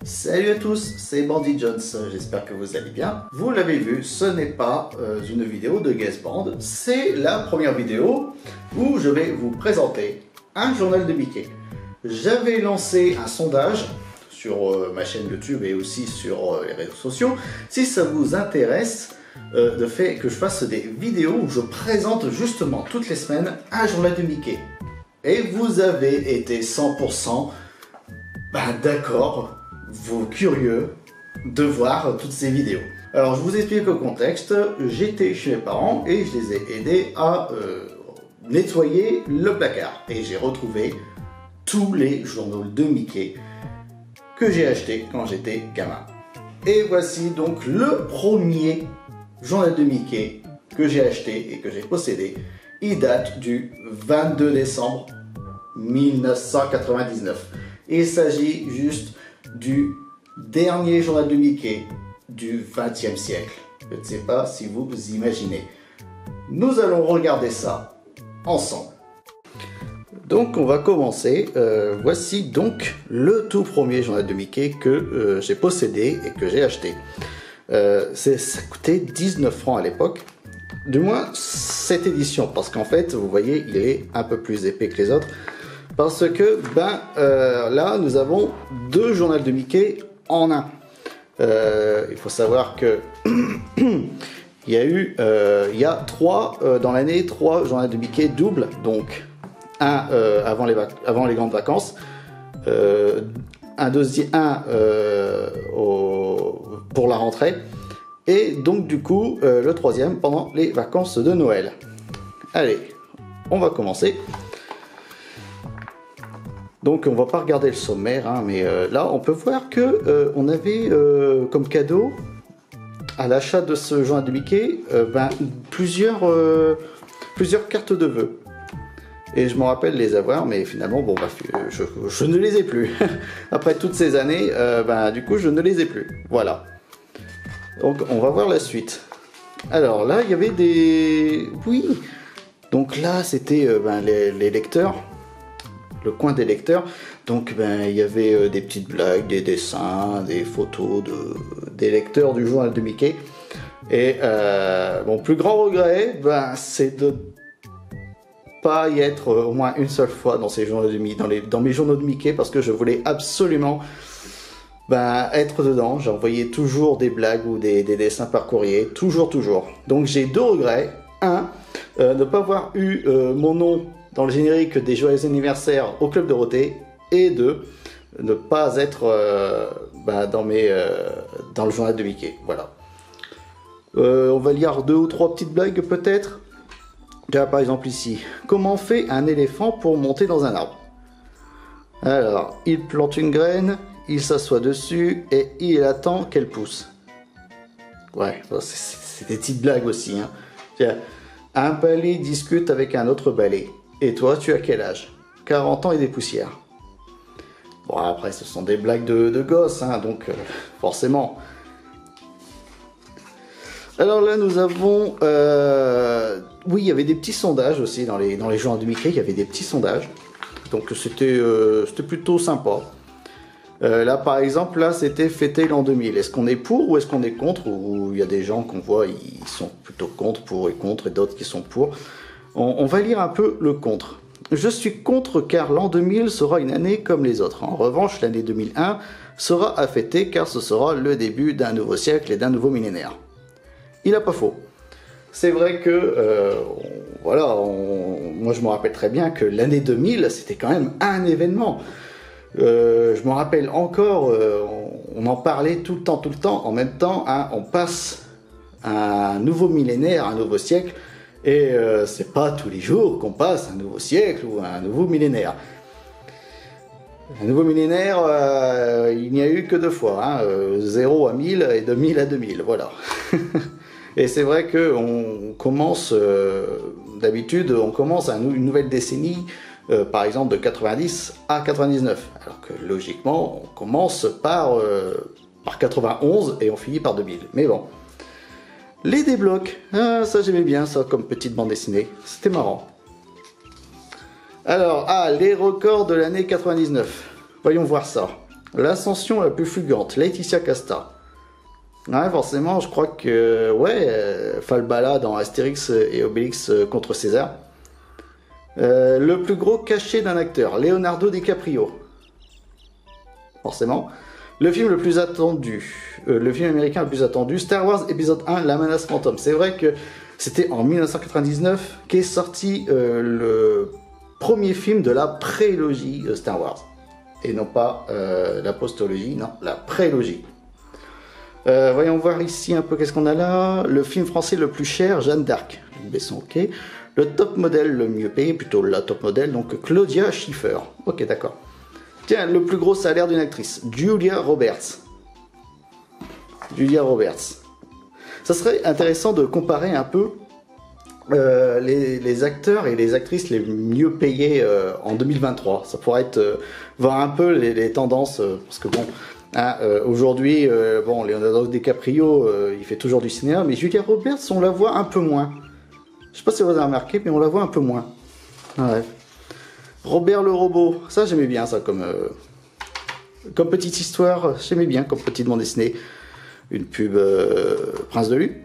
Salut à tous, c'est Bandy Jones, j'espère que vous allez bien. Vous l'avez vu, ce n'est pas une vidéo de guest band, c'est la première vidéo où je vais vous présenter un journal de Mickey. J'avais lancé un sondage sur ma chaîne YouTube et aussi sur les réseaux sociaux. Si ça vous intéresse, de fait que je fasse des vidéos où je présente justement toutes les semaines un journal de Mickey. Et vous avez été 100% d'accord, vous curieux de voir toutes ces vidéos. Alors je vous explique le contexte, j'étais chez mes parents et je les ai aidés à nettoyer le placard. Et j'ai retrouvé tous les journaux de Mickey que j'ai achetés quand j'étais gamin. Et voici donc le premier journal de Mickey que j'ai acheté et que j'ai possédé. Il date du 22 décembre 1999. Il s'agit juste du dernier journal de Mickey du XXe siècle. Je ne sais pas si vous vous imaginez. Nous allons regarder ça ensemble. Donc on va commencer. Voici donc le tout premier journal de Mickey que j'ai possédé et que j'ai acheté. Ça coûtait 19 francs à l'époque. Du moins cette édition, parce qu'en fait vous voyez il est un peu plus épais que les autres. Parce que là nous avons deux journaux de Mickey en un. Il faut savoir que il y a dans l'année trois journaux de Mickey doubles, donc un avant les grandes vacances, un pour la rentrée, et donc du coup le troisième pendant les vacances de Noël. Allez, on va commencer. Donc on va pas regarder le sommaire, hein, mais là on peut voir que on avait comme cadeau à l'achat de ce journal de Mickey plusieurs cartes de vœux. Et je me rappelle les avoir, mais finalement bon je ne les ai plus. Après toutes ces années, du coup je ne les ai plus. Voilà. Donc on va voir la suite. Alors là il y avait des... Oui. Donc là c'était les lecteurs. Le coin des lecteurs, donc il y avait des petites blagues, des dessins, des photos des lecteurs du journal de Mickey. Et mon plus grand regret, c'est de pas y être au moins une seule fois dans ces journaux de Mickey, dans mes journaux de Mickey, parce que je voulais absolument être dedans. J'envoyais toujours des blagues ou des dessins par courrier, toujours. Donc j'ai deux regrets. Un, ne pas avoir eu mon nom dans le générique des joyeux anniversaires au Club Dorothée, et deux, ne pas être dans le journal de Mickey. Voilà. On va lire deux ou trois petites blagues peut-être. Par exemple ici, comment fait un éléphant pour monter dans un arbre? Alors, il plante une graine, il s'assoit dessus et il attend qu'elle pousse. Ouais, c'est des petites blagues aussi. Hein. Tiens, un balai discute avec un autre balai. Et toi, tu as quel âge? 40 ans et des poussières. Bon, après, ce sont des blagues de gosses, hein, donc forcément. Alors là, nous avons... oui, il y avait des petits sondages aussi dans les journaux de Mickey. Il y avait des petits sondages. Donc c'était plutôt sympa. Là, par exemple, là, c'était fêter l'an 2000. Est-ce qu'on est pour ou est-ce qu'on est contre? Ou il y a des gens qu'on voit, ils sont plutôt contre, pour et contre, et d'autres qui sont pour. On va lire un peu le contre. Je suis contre car l'an 2000 sera une année comme les autres. En revanche, l'année 2001 sera à fêter car ce sera le début d'un nouveau siècle et d'un nouveau millénaire. Il n'a pas faux. C'est vrai que, moi je me rappelle très bien que l'année 2000, c'était quand même un événement. Je me rappelle encore, on en parlait tout le temps. En même temps, hein, on passe à un nouveau millénaire, un nouveau siècle. Et c'est pas tous les jours qu'on passe un nouveau siècle ou un nouveau millénaire. Un nouveau millénaire, il n'y a eu que deux fois, hein, 0 à 1000 et de 1000 à 2000, voilà. Et c'est vrai qu'on commence, d'habitude, on commence une nouvelle décennie, par exemple de 90 à 99. Alors que logiquement, on commence par 91 et on finit par 2000. Mais bon. Les déblocs, ça j'aimais bien ça comme petite bande dessinée, c'était marrant. Alors, les records de l'année 99, voyons voir ça. L'ascension la plus fulgurante, Laetitia Casta. Ouais, forcément, je crois que... Ouais, Falbala dans Astérix et Obélix contre César. Le plus gros cachet d'un acteur, Leonardo DiCaprio. Forcément. Le film le plus attendu, le film américain le plus attendu, Star Wars épisode 1, La menace fantôme. C'est vrai que c'était en 1999 qu'est sorti le premier film de la prélogie Star Wars. Et non pas la postologie, non, la prélogie. Voyons voir ici un peu qu'est-ce qu'on a là. Le film français le plus cher, Jeanne d'Arc. Besson, ok. Le top modèle le mieux payé, plutôt la top modèle, donc Claudia Schiffer. Ok, d'accord. Tiens, le plus gros salaire d'une actrice, Julia Roberts. Julia Roberts. Ça serait intéressant de comparer un peu les acteurs et les actrices les mieux payés en 2023. Ça pourrait être voir un peu les tendances, parce que bon, hein, aujourd'hui, bon, Leonardo DiCaprio, il fait toujours du cinéma, mais Julia Roberts, on la voit un peu moins. Je sais pas si vous avez remarqué, mais on la voit un peu moins. Ouais. Robert le robot, ça j'aimais bien ça comme petite histoire, j'aimais bien comme petite bande dessinée. Une pub Prince de Lu.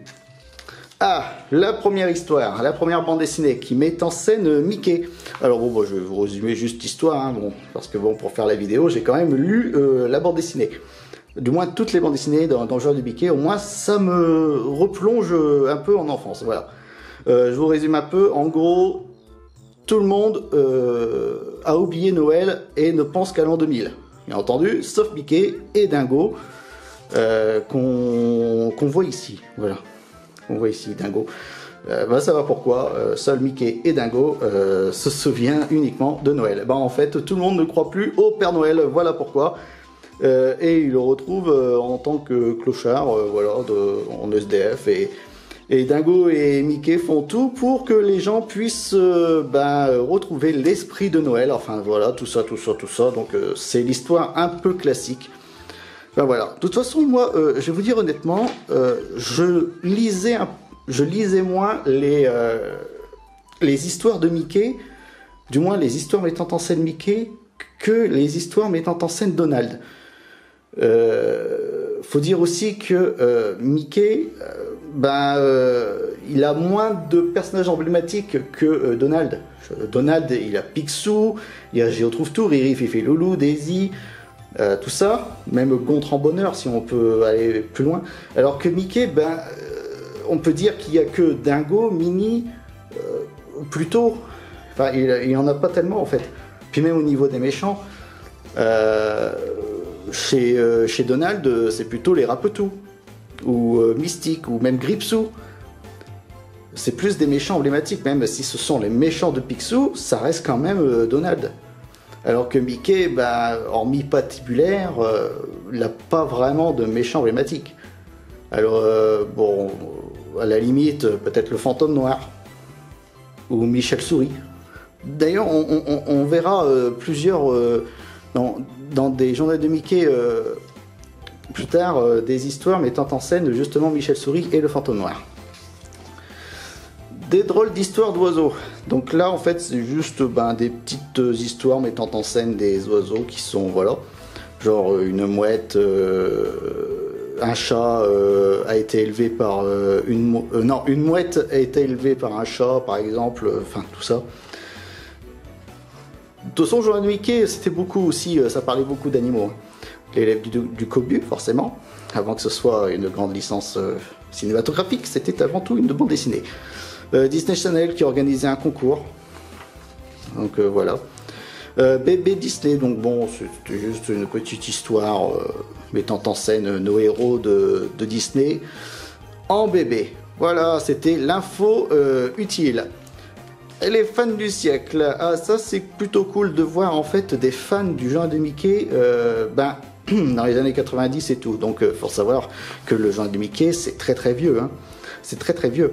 Ah, la première histoire, la première bande dessinée qui met en scène Mickey. Alors bon, je vais vous résumer juste l'histoire, hein, bon, parce que bon, pour faire la vidéo, j'ai quand même lu la bande dessinée. Du moins toutes les bandes dessinées dans le genre de Mickey, au moins ça me replonge un peu en enfance, voilà. Je vous résume un peu, en gros, tout le monde a oublié Noël et ne pense qu'à l'an 2000. Bien entendu, sauf Mickey et Dingo, qu'on voit ici, voilà. On voit ici Dingo. Bah, ça va pourquoi seul Mickey et Dingo se souviennent uniquement de Noël. Bah, en fait, tout le monde ne croit plus au Père Noël, voilà pourquoi. Et il le retrouve en tant que clochard, voilà, en SDF. Et Dingo et Mickey font tout pour que les gens puissent retrouver l'esprit de Noël. Enfin voilà, tout ça. Donc c'est l'histoire un peu classique. Ben voilà. De toute façon, moi, je vais vous dire honnêtement, je lisais moins les histoires de Mickey, du moins les histoires mettant en scène Mickey, que les histoires mettant en scène Donald. Faut dire aussi que Mickey, il a moins de personnages emblématiques que Donald. Donald, il a Picsou, il y a J'y retrouve tout, Riri, Fifi, Loulou, Daisy, tout ça, même Gontran Bonheur si on peut aller plus loin. Alors que Mickey, on peut dire qu'il n'y a que Dingo, Minnie, plutôt. Enfin, il n'y en a pas tellement en fait. Puis même au niveau des méchants, chez Donald, c'est plutôt les Rapetous, ou Mystique, ou même Gripsou. C'est plus des méchants emblématiques, même si ce sont les méchants de Picsou, ça reste quand même Donald. Alors que Mickey, hormis patibulaire, il n'a pas vraiment de méchants emblématiques. Alors, bon, à la limite, peut-être le fantôme noir, ou Michel Souris. D'ailleurs, on verra plusieurs, dans des journaux de Mickey, plus tard, des histoires mettant en scène justement Michel Souris et le fantôme noir. Des drôles d'histoires d'oiseaux. Donc là, en fait, c'est juste des petites histoires mettant en scène des oiseaux qui sont, voilà, genre une mouette, un chat a été élevé par une mouette a été élevée par un chat, par exemple, enfin tout ça. De toute façon, Journal de Mickey, c'était beaucoup aussi, ça parlait beaucoup d'animaux. L'élève du Cobu, forcément, avant que ce soit une grande licence cinématographique, c'était avant tout une bande dessinée. Disney Channel qui organisait un concours. Donc voilà. Bébé Disney, donc bon, c'était juste une petite histoire mettant en scène nos héros de Disney en bébé. Voilà, c'était l'info utile. Et les fans du siècle, ah ça c'est plutôt cool de voir en fait des fans du genre de Mickey dans les années 90 et tout. Donc faut savoir que le genre de Mickey c'est très vieux, hein. C'est très vieux.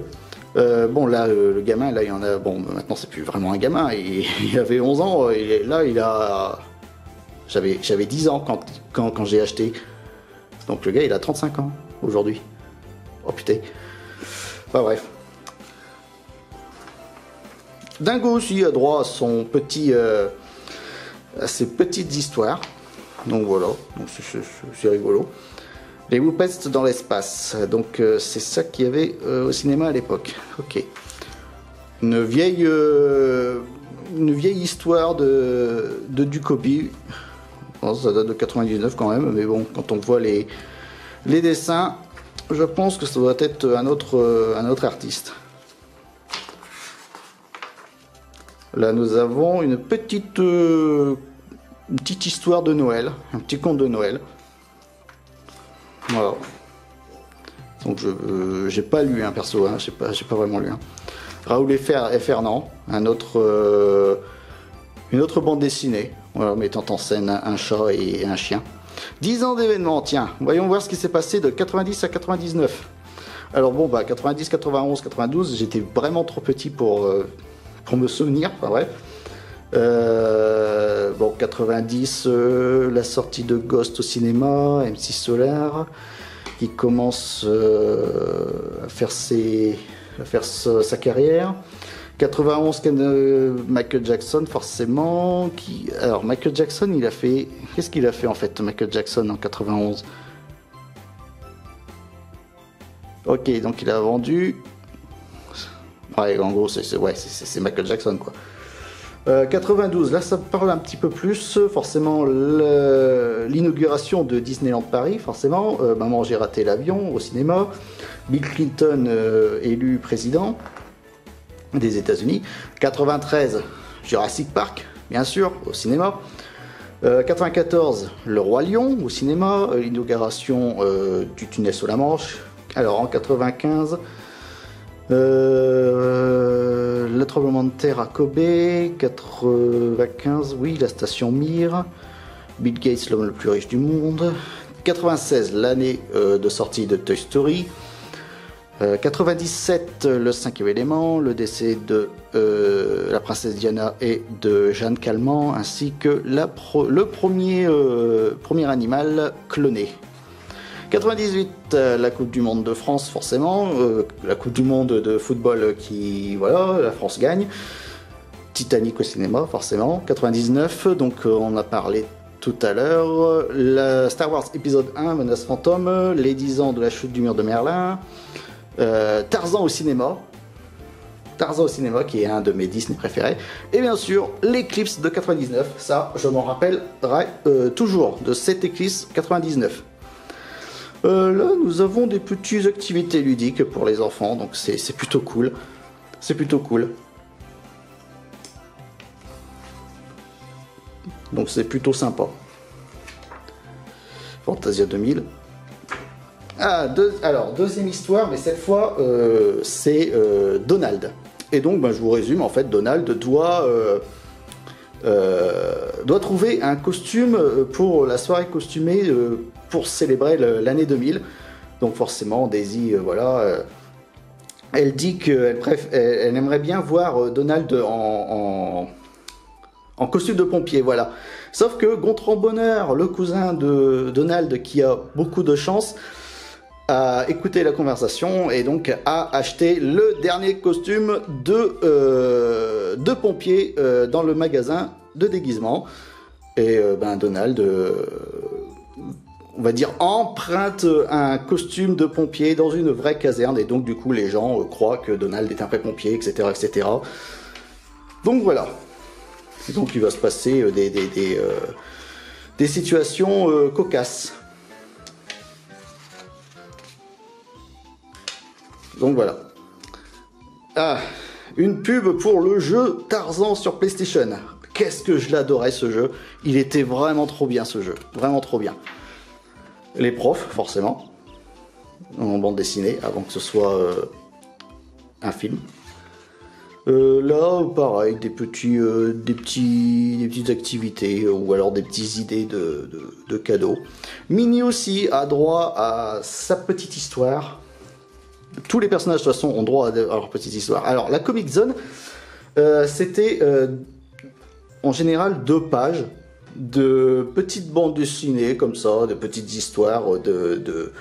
Bon là le gamin là il y en a, bon maintenant c'est plus vraiment un gamin, il avait 11 ans et là il a, j'avais 10 ans quand j'ai acheté, donc le gars il a 35 ans aujourd'hui. Oh putain. Enfin bref. Dingo aussi a droit à son petit à ses petites histoires. Donc voilà, donc c'est rigolo. Les Muppets dans l'espace, donc c'est ça qu'il y avait au cinéma à l'époque. Ok. Une vieille histoire de Ducobi. Bon, ça date de 99 quand même, mais bon, quand on voit les dessins, je pense que ça doit être un autre artiste. Là, nous avons une petite histoire de Noël, un petit conte de Noël. Voilà. Donc j'ai pas lu un perso, hein, j'ai pas vraiment lu. Hein. Raoul et Fernand, une autre bande dessinée, voilà, mettant en scène un chat et un chien. 10 ans d'événements, tiens, voyons voir ce qui s'est passé de 90 à 99. Alors bon, 90, 91, 92, j'étais vraiment trop petit pour me souvenir, enfin bref. 90, la sortie de Ghost au cinéma, M6 Solar, qui commence à faire sa carrière. 91, Michael Jackson, forcément. Alors, Michael Jackson, il a fait... Qu'est-ce qu'il a fait, en fait, Michael Jackson, en 91? Ok, donc il a vendu... Ouais, en gros, c'est Michael Jackson, quoi. 92, là, ça parle un petit peu plus. Forcément, l'inauguration de Disneyland Paris, forcément. Maman, j'ai raté l'avion au cinéma. Bill Clinton élu président des États-Unis. 93, Jurassic Park, bien sûr, au cinéma. 94, Le Roi Lion, au cinéma. L'inauguration du tunnel sous la Manche. Alors, en 95... le tremblement de terre à Kobe. 95, oui, la station Mir. Bill Gates, l'homme le plus riche du monde. 96, l'année de sortie de Toy Story. 97, le cinquième élément, le décès de la princesse Diana et de Jeanne Calment, ainsi que le premier animal cloné. 98, la Coupe du Monde de France, forcément, la Coupe du Monde de football qui, voilà, la France gagne. Titanic au cinéma, forcément. 99, donc on a parlé tout à l'heure. La Star Wars épisode 1, Menace fantôme, les 10 ans de la chute du mur de Merlin. Tarzan au cinéma. Tarzan au cinéma, qui est un de mes Disney préférés. Et bien sûr, l'éclipse de 99. Ça, je m'en rappellerai toujours de cette éclipse 99. Là, nous avons des petites activités ludiques pour les enfants, donc c'est plutôt cool. C'est plutôt cool. Donc c'est plutôt sympa. Fantasia 2000. Alors, deuxième histoire, mais cette fois, c'est Donald. Et donc, je vous résume, en fait, Donald doit trouver un costume pour la soirée costumée pour célébrer l'année 2000. Donc forcément, Daisy, elle dit qu'elle aimerait bien voir Donald en costume de pompier, voilà. Sauf que Gontran Bonheur, le cousin de Donald, qui a beaucoup de chance, a écouté la conversation et donc a acheté le dernier costume de pompier dans le magasin de déguisement. Et Donald, on va dire, emprunte un costume de pompier dans une vraie caserne, et donc du coup les gens croient que Donald est un vrai pompier, etc., etc. Donc voilà. Et donc il va se passer des situations cocasses. Donc voilà. Ah, une pub pour le jeu Tarzan sur PlayStation. Qu'est-ce que je l'adorais, ce jeu. Il était vraiment trop bien, ce jeu. Vraiment trop bien. Les profs, forcément. En bande dessinée, avant que ce soit un film. Là, pareil, des petites activités ou alors des petites idées de cadeaux. Minnie aussi a droit à sa petite histoire. Tous les personnages, de toute façon, ont droit à leur petite histoire. Alors, la Comic Zone, c'était en général 2 pages de petites bandes dessinées, comme ça, de petites histoires de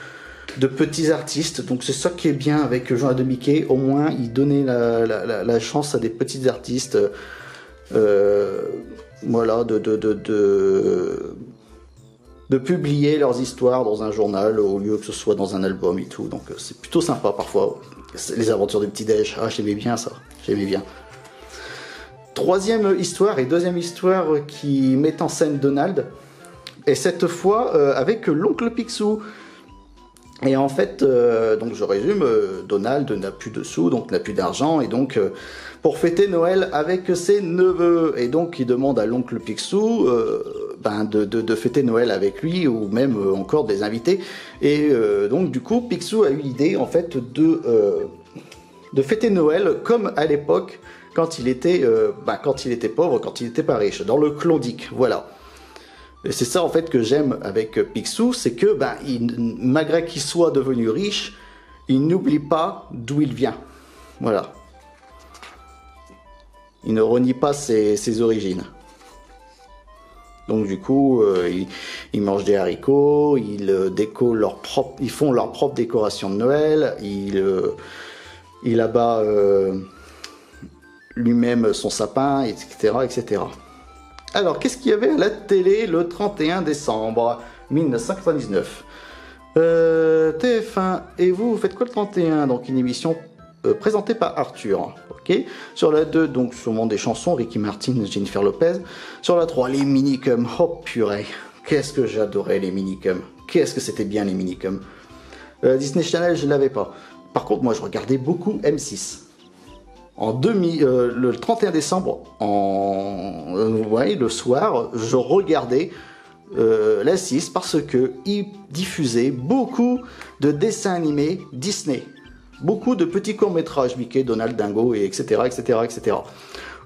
petits artistes. Donc, c'est ça qui est bien avec Jean de Mickey. Au moins, il donnait la chance à des petits artistes, voilà, de publier leurs histoires dans un journal au lieu que ce soit dans un album et tout. Donc c'est plutôt sympa parfois. Les aventures du petit-déj, ah j'aimais bien ça, j'aimais bien. Troisième histoire et deuxième histoire qui met en scène Donald, et cette fois avec l'oncle Picsou. Et en fait, donc je résume, Donald n'a plus de sous, donc n'a plus d'argent, et donc pour fêter Noël avec ses neveux, et donc il demande à l'oncle Picsou de fêter Noël avec lui, ou même encore des invités, et donc du coup Picsou a eu l'idée en fait de fêter Noël comme à l'époque quand il était pauvre, quand il n'était pas riche, dans le Klondike, voilà. Et c'est ça en fait que j'aime avec Picsou, c'est que malgré qu'il soit devenu riche, il n'oublie pas d'où il vient. Voilà. Il ne renie pas ses origines. Donc du coup, ils mangent des haricots, ils font leur propre décoration de Noël, il abat lui-même son sapin, etc., etc. Alors, qu'est-ce qu'il y avait à la télé le 31 décembre 1999 TF1, et vous faites quoi le 31? Donc, une émission présentée par Arthur. Ok. Sur la 2, donc, sûrement des chansons, Ricky Martin, Jennifer Lopez. Sur la 3, les minicums. Oh purée, qu'est-ce que j'adorais les minicums. Qu'est-ce que c'était bien les minicums. Disney Channel, je ne l'avais pas. Par contre, moi, je regardais beaucoup M6. Le 31 décembre, le soir, je regardais la 6 parce qu'il diffusait beaucoup de dessins animés Disney. Beaucoup de petits courts-métrages, Mickey, Donald, Dingo, et etc. etc., etc.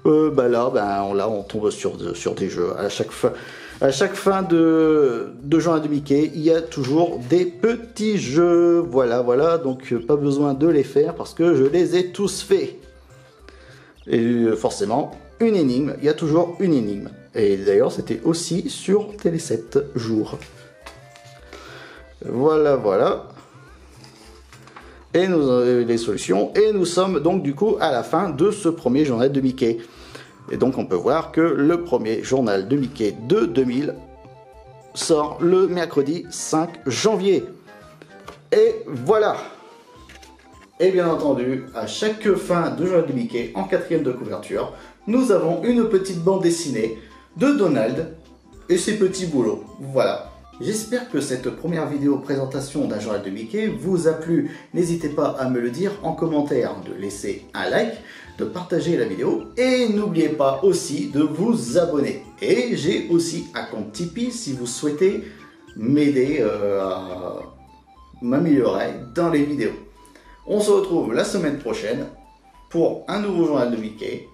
Là, on tombe sur des jeux. À chaque fin de journée de Mickey, il y a toujours des petits jeux. Voilà. Donc, pas besoin de les faire parce que je les ai tous faits. Et forcément, une énigme, il y a toujours une énigme. Et d'ailleurs, c'était aussi sur Télé 7 jours. Voilà. Et nous avons les solutions. Et nous sommes donc du coup à la fin de ce premier journal de Mickey. Et donc on peut voir que le premier journal de Mickey de 2000 sort le mercredi 5 janvier. Et voilà. Et bien entendu, à chaque fin de journal de Mickey, en 4e de couverture, nous avons une petite bande dessinée de Donald et ses petits boulots. Voilà. J'espère que cette première vidéo présentation d'un journal de Mickey vous a plu. N'hésitez pas à me le dire en commentaire, de laisser un like, de partager la vidéo et n'oubliez pas aussi de vous abonner. Et j'ai aussi un compte Tipeee si vous souhaitez m'aider à m'améliorer dans les vidéos. On se retrouve la semaine prochaine pour un nouveau journal de Mickey.